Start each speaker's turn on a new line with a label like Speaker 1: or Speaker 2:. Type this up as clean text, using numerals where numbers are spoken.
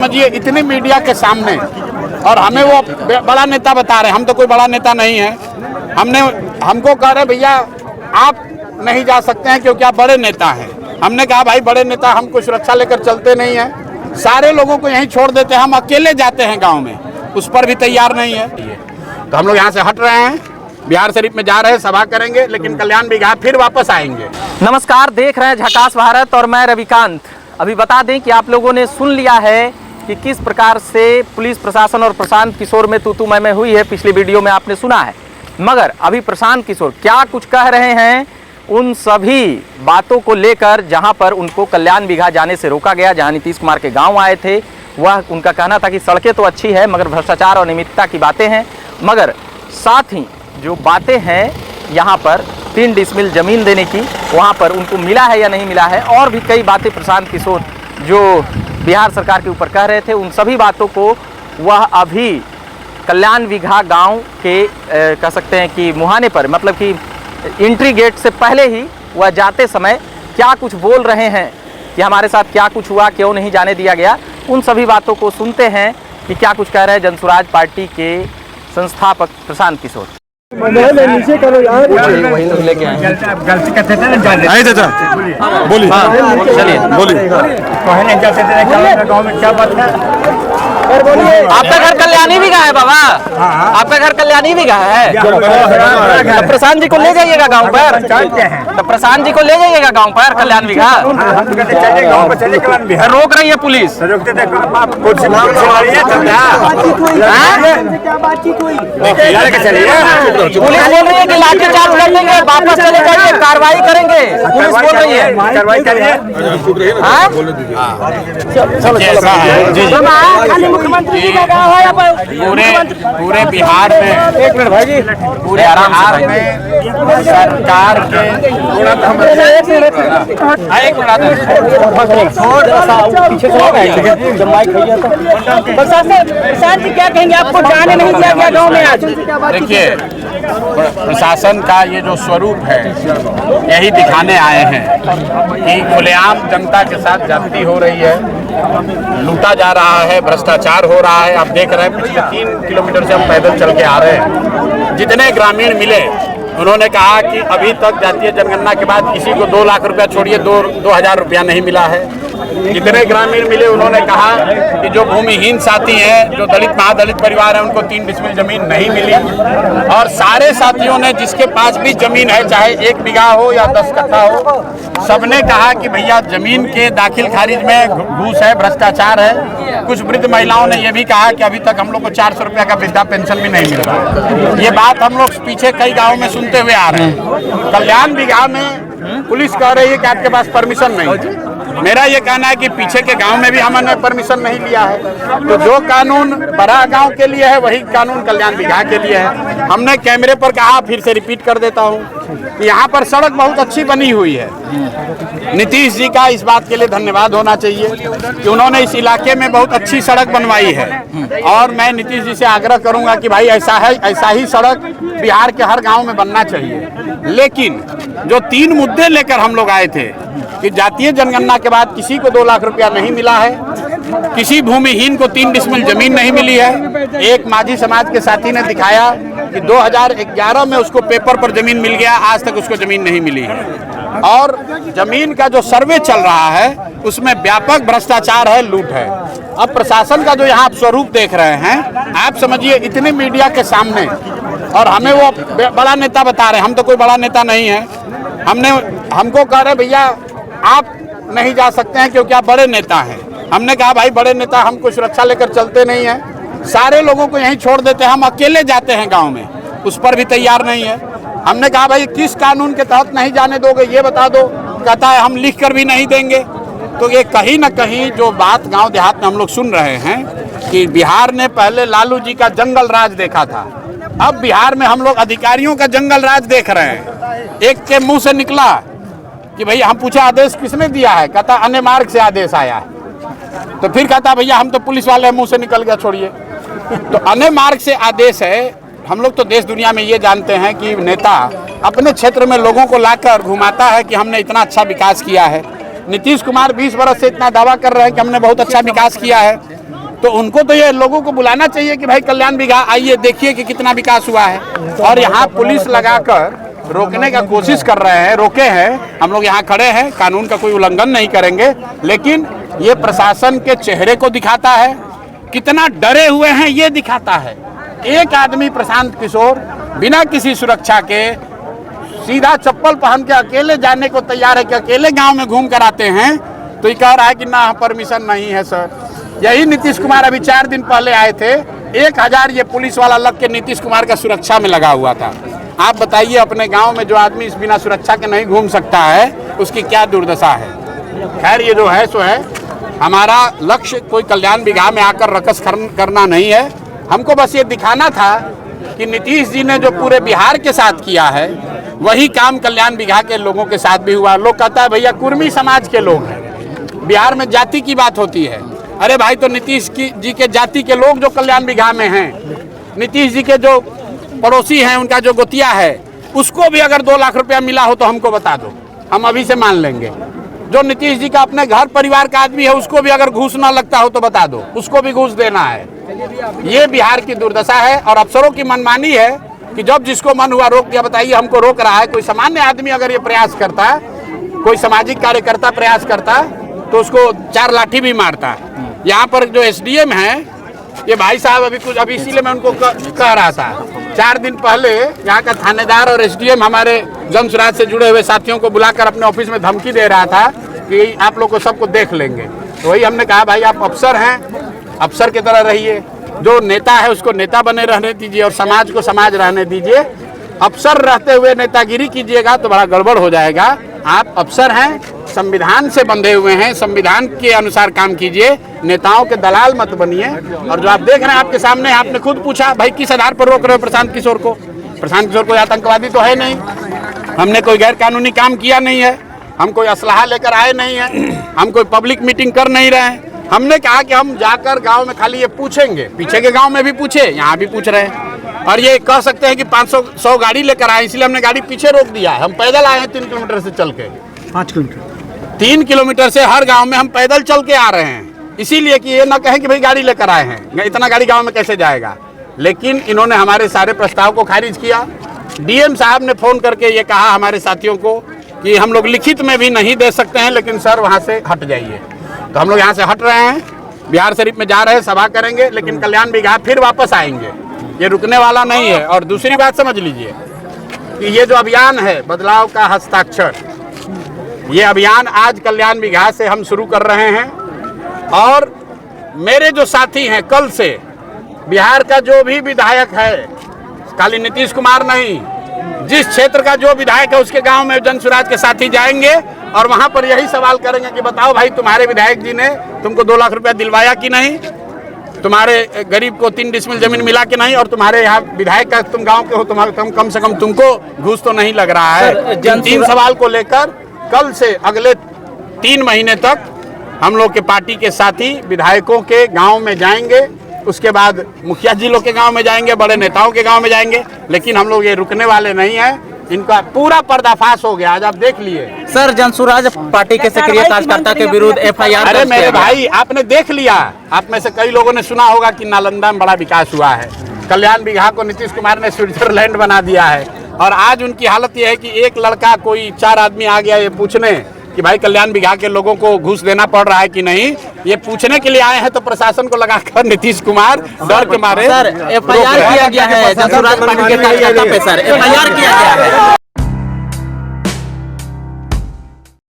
Speaker 1: समझिए इतनी मीडिया के सामने और हमें वो बड़ा नेता बता रहे हैं। हम तो कोई बड़ा नेता नहीं है। हमको कह रहे भैया आप नहीं जा सकते हैं क्योंकि आप बड़े नेता हैं। हमने कहा भाई बड़े नेता हम कोई सुरक्षा लेकर चलते नहीं हैं, सारे लोगों को यहीं छोड़ देते हैं, हम अकेले जाते हैं गांव में, उस पर भी तैयार नहीं है। तो हम लोग यहाँ से हट रहे हैं, बिहार शरीफ में जा रहे हैं, सभा करेंगे, लेकिन कल्याण बिघा फिर वापस आएंगे।
Speaker 2: नमस्कार, देख रहे हैं झकास भारत और मैं रविकांत। अभी बता दें कि आप लोगों ने सुन लिया है कि किस प्रकार से पुलिस प्रशासन और प्रशांत किशोर में तू मैं हुई है। पिछली वीडियो में आपने सुना है, मगर अभी प्रशांत किशोर क्या कुछ कह रहे हैं उन सभी बातों को लेकर, जहां पर उनको कल्याण बिघा जाने से रोका गया, जहां नीतीश कुमार के गांव आए थे, वह उनका कहना था कि सड़कें तो अच्छी है मगर भ्रष्टाचार और अनियमितता की बातें हैं। मगर साथ ही जो बातें हैं यहाँ पर 3 डिसमिल ज़मीन देने की, वहाँ पर उनको मिला है या नहीं मिला है, और भी कई बातें प्रशांत किशोर जो बिहार सरकार के ऊपर कह रहे थे, उन सभी बातों को वह अभी कल्याण बिघा गांव के कह सकते हैं कि मुहाने पर, मतलब कि एंट्री गेट से पहले ही वह जाते समय क्या कुछ बोल रहे हैं कि हमारे साथ क्या कुछ हुआ, क्यों नहीं जाने दिया गया। उन सभी बातों को सुनते हैं कि क्या कुछ कह रहे हैं जनसुराज पार्टी के संस्थापक प्रशांत किशोर।
Speaker 3: नीचे करो यार,
Speaker 2: वही लोग लेके आए
Speaker 3: गलती करते थे ना,
Speaker 1: आए चाचा बोलिए।
Speaker 2: चलिए
Speaker 1: बोलिए।
Speaker 3: गाँव में क्या बात है?
Speaker 2: आपका घर कल्याणी बिघा है बाबा? आपका घर कल्याणी बिघा है? तो प्रशांत जी को ले जाइएगा गांव पर, तो प्रशांत जी को ले जाइएगा गांव पर कल्याण बिघा। रोक रही है पुलिस। पुलिस बोल रही है कि लाठीचार्ज कर देंगे, वापस चले जाइए, कार्रवाई करेंगे। पुलिस बोल रही है
Speaker 3: कार्रवाई करिए।
Speaker 1: मुख्यमंत्री जी का गाँव है पूरे बिहार में, एक मिनट भाई जी, पूरे बिहार में सरकार के
Speaker 4: प्रशासन जी क्या कहेंगे, आपको जाने नहीं दिया गया गाँव में आज?
Speaker 1: देखिए, प्रशासन का ये जो स्वरूप है यही दिखाने आए हैं कि खुलेआम जनता के साथ ज्यादती हो रही है, लूटा जा रहा है, भ्रष्टाचार हो रहा है। आप देख रहे हैं पिछले 3 किलोमीटर से हम पैदल चल के आ रहे हैं। जितने ग्रामीण मिले उन्होंने कहा कि अभी तक जातीय जनगणना के बाद किसी को 2 लाख रुपया छोड़िए 2,000 रुपया नहीं मिला है। जितने ग्रामीण मिले उन्होंने कहा कि जो भूमिहीन साथी हैं, जो दलित महादलित परिवार है, उनको 3 डिसमिल जमीन नहीं मिली। और सारे साथियों ने जिसके पास भी जमीन है, चाहे 1 बीघा हो या 10 कट्ठा हो, सबने कहा कि भैया जमीन के दाखिल खारिज में घूस है, भ्रष्टाचार है। कुछ वृद्ध महिलाओं ने यह भी कहा कि अभी तक हम लोग को 400 रुपया का वृद्धा पेंशन भी नहीं मिल रहा। ये बात हम लोग पीछे कई गाँव में सुनते हुए आ रहे हैं। कल्याण बिघा में पुलिस कह रही है कि आपके पास परमिशन नहीं है। मेरा ये कहना है कि पीछे के गांव में भी हमने परमिशन नहीं लिया है। तो जो कानून बड़ा गांव के लिए है वही कानून कल्याण बिघा के लिए है। हमने कैमरे पर कहा, फिर से रिपीट कर देता हूं कि यहाँ पर सड़क बहुत अच्छी बनी हुई है। नीतीश जी का इस बात के लिए धन्यवाद होना चाहिए कि उन्होंने इस इलाके में बहुत अच्छी सड़क बनवाई है। और मैं नीतीश जी से आग्रह करूंगा कि भाई ऐसा ही सड़क बिहार के हर गाँव में बनना चाहिए। लेकिन जो 3 मुद्दे लेकर हम लोग आए थे कि जातीय जनगणना के बाद किसी को 2 लाख रुपया नहीं मिला है, किसी भूमिहीन को 3 डिसमिल जमीन नहीं मिली है। एक माझी समाज के साथी ने दिखाया कि 2011 में उसको पेपर पर जमीन मिल गया, आज तक उसको जमीन नहीं मिली है। और जमीन का जो सर्वे चल रहा है उसमें व्यापक भ्रष्टाचार है, लूट है। अब प्रशासन का जो यहाँ आप स्वरूप देख रहे हैं, आप समझिए इतनी मीडिया के सामने और हमें वो बड़ा नेता बता रहे हैं। हम तो कोई बड़ा नेता नहीं है। हमको कह रहे भैया आप नहीं जा सकते हैं क्योंकि आप बड़े नेता हैं। हमने कहा भाई बड़े नेता हम कोई सुरक्षा लेकर चलते नहीं हैं, सारे लोगों को यहीं छोड़ देते हैं, हम अकेले जाते हैं गांव में, उस पर भी तैयार नहीं है। हमने कहा भाई किस कानून के तहत नहीं जाने दोगे ये बता दो। कहता है हम लिख कर भी नहीं देंगे। तो ये कहीं ना कहीं जो बात गाँव देहात में हम लोग सुन रहे हैं कि बिहार ने पहले लालू जी का जंगल राज देखा था, अब बिहार में हम लोग अधिकारियों का जंगल राज देख रहे हैं। एक के मुंह से निकला कि भैया हम पूछा आदेश किसने दिया है, कहता अन्य मार्ग से आदेश आया है। तो फिर कहता भैया हम तो पुलिस वाले मुंह से निकल गया, छोड़िए। तो अन्य मार्ग से आदेश है। हम लोग तो देश दुनिया में ये जानते हैं कि नेता अपने क्षेत्र में लोगों को लाकर घुमाता है कि हमने इतना अच्छा विकास किया है। नीतीश कुमार 20 वर्ष से इतना दावा कर रहे हैं कि हमने बहुत अच्छा विकास किया है। तो उनको तो ये लोगों को बुलाना चाहिए कि भाई कल्याण बिघा आइए देखिए कि कितना विकास हुआ है। और यहाँ पुलिस लगाकर रोकने का कोशिश कर रहे हैं, रोके हैं। हम लोग यहाँ खड़े हैं, कानून का कोई उल्लंघन नहीं करेंगे, लेकिन ये प्रशासन के चेहरे को दिखाता है, कितना डरे हुए हैं ये दिखाता है। एक आदमी प्रशांत किशोर बिना किसी सुरक्षा के सीधा चप्पल पहन के अकेले जाने को तैयार है कि अकेले गांव में घूम कर आते हैं, तो ये कह रहा है कि ना परमिशन नहीं है सर। यही नीतीश कुमार अभी 4 दिन पहले आए थे, 1000 ये पुलिस वाला लग के नीतीश कुमार का सुरक्षा में लगा हुआ था। आप बताइए अपने गांव में जो आदमी इस बिना सुरक्षा के नहीं घूम सकता है उसकी क्या दुर्दशा है। खैर ये जो है सो है, हमारा लक्ष्य कोई कल्याण बिघा में आकर रकस करना नहीं है। हमको बस ये दिखाना था कि नीतीश जी ने जो पूरे बिहार के साथ किया है वही काम कल्याण बिघा के लोगों के साथ भी हुआ। लोग कहता है भैया कुर्मी समाज के लोग हैं, बिहार में जाति की बात होती है। अरे भाई तो नीतीश जी के जाति के लोग जो कल्याण बिघा में हैं, नीतीश जी के जो पड़ोसी हैं उनका जो गोतिया है, उसको भी अगर 2 लाख रुपया मिला हो तो हमको बता दो, हम अभी से मान लेंगे। जो नीतीश जी का अपने घर परिवार का आदमी है उसको भी अगर घूस ना लगता हो तो बता दो, उसको भी घूस देना है। ये बिहार की दुर्दशा है और अफसरों की मनमानी है कि जब जिसको मन हुआ रोक दिया। बताइए हमको रोक रहा है कोई सामान्य आदमी अगर ये प्रयास करता, कोई सामाजिक कार्यकर्ता प्रयास करता तो उसको 4 लाठी भी मारता। यहाँ पर जो एसडीएम है ये भाई साहब अभी इसीलिए मैं उनको कह रहा था, 4 दिन पहले यहाँ का थानेदार और एसडीएम हमारे जन स्वराज से जुड़े हुए साथियों को बुलाकर अपने ऑफिस में धमकी दे रहा था कि आप लोग को सबको देख लेंगे। तो वही हमने कहा भाई आप अफसर हैं, अफसर की तरह रहिए, जो नेता है उसको नेता बने रहने दीजिए और समाज को समाज रहने दीजिए। अफसर रहते हुए नेतागिरी कीजिएगा तो बड़ा गड़बड़ हो जाएगा। आप अफसर हैं, संविधान से बंधे हुए हैं, संविधान के अनुसार काम कीजिए, नेताओं के दलाल मत बनिए। और जो आप देख रहे हैं आपके सामने, आपने खुद पूछा भाई किस आधार पर रोक रहे हो प्रशांत किशोर को। प्रशांत किशोर कोई आतंकवादी तो है नहीं, हमने कोई गैर कानूनी काम किया नहीं है, हम कोई असलहा लेकर आए नहीं हैं, हम कोई पब्लिक मीटिंग कर नहीं रहे हैं। हमने कहा कि हम जाकर गांव में खाली ये पूछेंगे, पीछे के गांव में भी पूछे, यहाँ भी पूछ रहे हैं। और ये कह सकते हैं कि 500 गाड़ी लेकर आए, इसलिए हमने गाड़ी पीछे रोक दिया है। हम पैदल आए हैं 3 किलोमीटर से चल के,
Speaker 3: 5 किलोमीटर
Speaker 1: 3 किलोमीटर से हर गांव में हम पैदल चल के आ रहे हैं, इसीलिए कि ये ना कहें कि भाई गाड़ी लेकर आए हैं, इतना गाड़ी गांव में कैसे जाएगा। लेकिन इन्होंने हमारे सारे प्रस्ताव को खारिज किया। डीएम साहब ने फोन करके ये कहा हमारे साथियों को कि हम लोग लिखित में भी नहीं दे सकते हैं, लेकिन सर वहाँ से हट जाइए। तो हम लोग यहाँ से हट रहे हैं, बिहार शरीफ में जा रहे हैं, सभा करेंगे, लेकिन कल्याण बिघा फिर वापस आएंगे, ये रुकने वाला नहीं है। और दूसरी बात समझ लीजिए कि ये जो अभियान है बदलाव का हस्ताक्षर, ये अभियान आज कल्याण बिघा से हम शुरू कर रहे हैं। और मेरे जो साथी हैं, कल से बिहार का जो भी विधायक है, खाली नीतीश कुमार नहीं, जिस क्षेत्र का जो विधायक है उसके गांव में जन स्वराज के साथी जाएंगे और वहां पर यही सवाल करेंगे कि बताओ भाई तुम्हारे विधायक जी ने तुमको 2 लाख रुपया दिलवाया कि नहीं, तुम्हारे गरीब को 3 डिसमिल जमीन मिला कि नहीं, और तुम्हारे यहाँ विधायक का तुम गांव के हो, तुम कम से कम तुमको घूस तो नहीं लग रहा है। 3 सवाल को लेकर कल से अगले 3 महीने तक हम लोग के पार्टी के साथी विधायकों के गांव में जाएंगे, उसके बाद मुखिया जी लोग के गांव में जाएंगे, बड़े नेताओं के गांव में जाएंगे। लेकिन हम लोग ये रुकने वाले नहीं हैं, इनका पूरा पर्दाफाश हो गया, आज आप देख लिए।
Speaker 2: सर जनसुराज पार्टी के सक्रिय कार्यकर्ता के विरुद्ध एफआईआर।
Speaker 1: अरे मेरे भाई आपने देख लिया, आप में से कई लोगों ने सुना होगा कि नालंदा में बड़ा विकास हुआ है, कल्याण बिघा को नीतीश कुमार ने स्विट्जरलैंड बना दिया है। और आज उनकी हालत यह है कि एक लड़का कोई 4 आदमी आ गया ये पूछने कि भाई कल्याण बिघा के लोगों को घूस देना पड़ रहा है कि नहीं, ये पूछने के लिए आए हैं। तो प्रशासन को लगाकर नीतीश कुमार डर के मारे
Speaker 2: सर एफआईआर किया गया है जनसुराज पार्टी के कार्यकर्ता पे, सर एफआईआर किया गया है।